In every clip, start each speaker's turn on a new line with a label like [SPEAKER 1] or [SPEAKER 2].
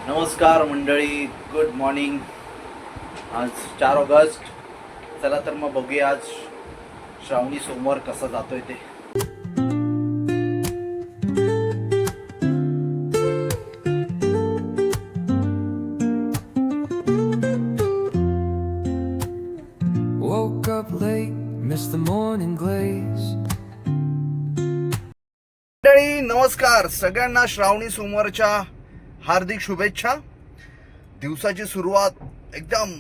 [SPEAKER 1] नमस्कार मंडळी, good morning. आज 4 ऑगस्ट. चला तर मग बघूया आज श्रावणी सोमवार कसा जातोय ते.
[SPEAKER 2] Woke up late, missed the morning glaze.
[SPEAKER 1] मंडळी नमस्कार, सगळ्यांना श्रावणी सोमवारच्या हार्दिक शुभेच्छा. दिवसाची सुरुवात एकदम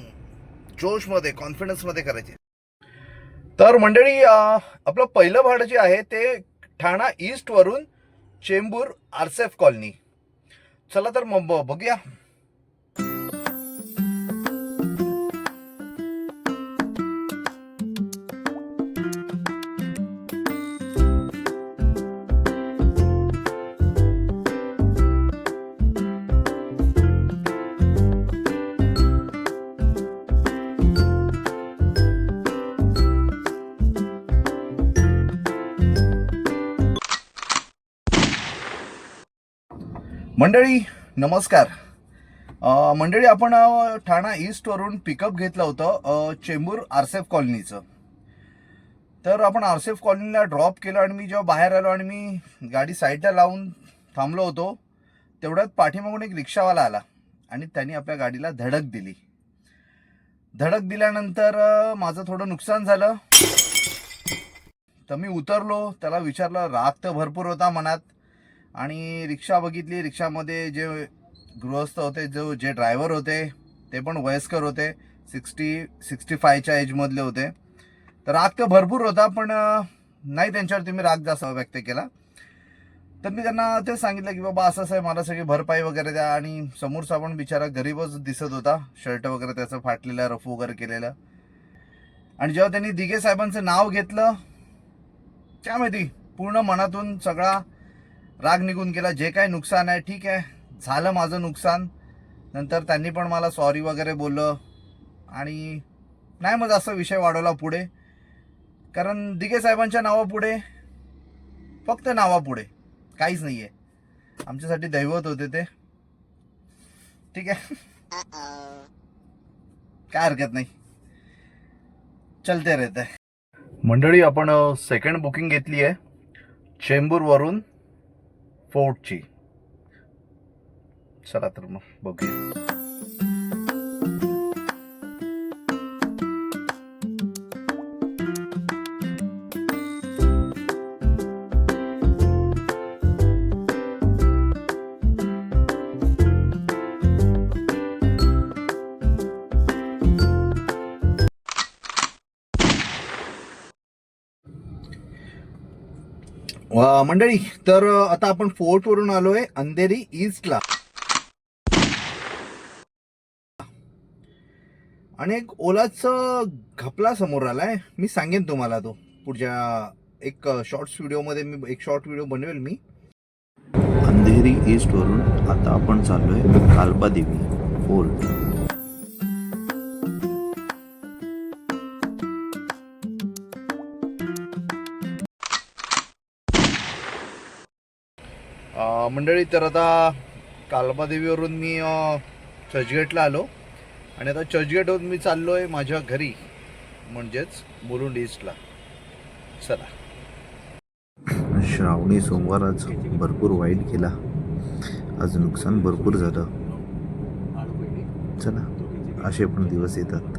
[SPEAKER 1] जोशमध्ये, कॉन्फिडन्समध्ये करायची. तर मंडळी, आपलं पहिलं भाडं जे आहे ते ठाणा ईस्ट वरून चेंबूर आरसेफ कॉलनी. चला तर मग बघूया. मंडळी नमस्कार. मंडळी, आपण ठाणा ईस्टवरून पिकअप घेतलं होतं चेंबूर आरसेफ कॉलनीचं. तर आपण आरसेफ कॉलनीला ड्रॉप केलं आणि मी जेव्हा बाहेर आलो आणि मी गाडी साईडला लावून थांबलो होतो, तेवढ्यात पाठीमागून एक रिक्षावाला आला आणि त्यांनी आपल्या गाडीला धडक दिली. धडक दिल्यानंतर माझं थोडं नुकसान झालं. तर मी उतरलो, त्याला विचारलं. राग तर भरपूर होता मनात. आणि रिक्षा बघितली. रिक्षामध्ये जे गृहस्थ होते, जे ड्रायव्हर होते ते पण वयस्कर होते, 60-65च्या एजमधले होते. तर राग तर भरपूर होता, पण नाही त्यांच्यावरती मी राग जास्त व्यक्त केला. तर मी त्यांना ते सांगितलं की बाबा असं आहे, मला सगळी भरपाई वगैरे द्या. आणि समोरचा पण बिचारा गरीबच दिसत होता, शर्ट वगैरे त्याचं फाटलेलं, रफ वगैरे केलेलं. आणि जेव्हा त्यांनी दिघे साहेबांचं नाव घेतलं, काय माहिती पूर्ण मनातून सगळा राग निघून गेला. जे काय नुकसान आहे ठीक आहे, झालं माझं नुकसान. नंतर त्यांनी पण मला सॉरी वगैरे बोललं आणि नाही मग जास्त विषय वाढवला पुढे. कारण दिघे साहेबांच्या नावापुढे, फक्त नावापुढे काहीच नाही आहे. आमच्यासाठी दैवत होते ते. ठीक आहे, काय हरकत नाही, चलते रहते. मंडळी, आपण सेकंड बुकिंग घेतली आहे चेंबूरवरून फोर्टची. चला तर मग बघूया. मंडळी, तर आता आपण फोर्ट वरून आलोय अंधेरी ईस्टला. आणि एक ओलाचं घपला समोर आलाय. मी सांगेन तुम्हाला तो पुढच्या एक शॉर्ट्स व्हिडिओमध्ये. मी एक शॉर्ट व्हिडिओ बनवेल मी.
[SPEAKER 3] अंधेरी ईस्ट वरून आता आपण चाललोय कालबादेवी फोर्ट.
[SPEAKER 1] मंडळी, तर आता कालबादेवीवरून मी चर्चगेटला आलो आणि आता चर्चगेटवरून मी चाललोय माझ्या घरी, म्हणजेच मुलुंड ईस्टला. चला.
[SPEAKER 3] श्रावणी सोमवार आज भरपूर वाईट गेला. आज नुकसान भरपूर झालं. चला, असे पण दिवस येतात.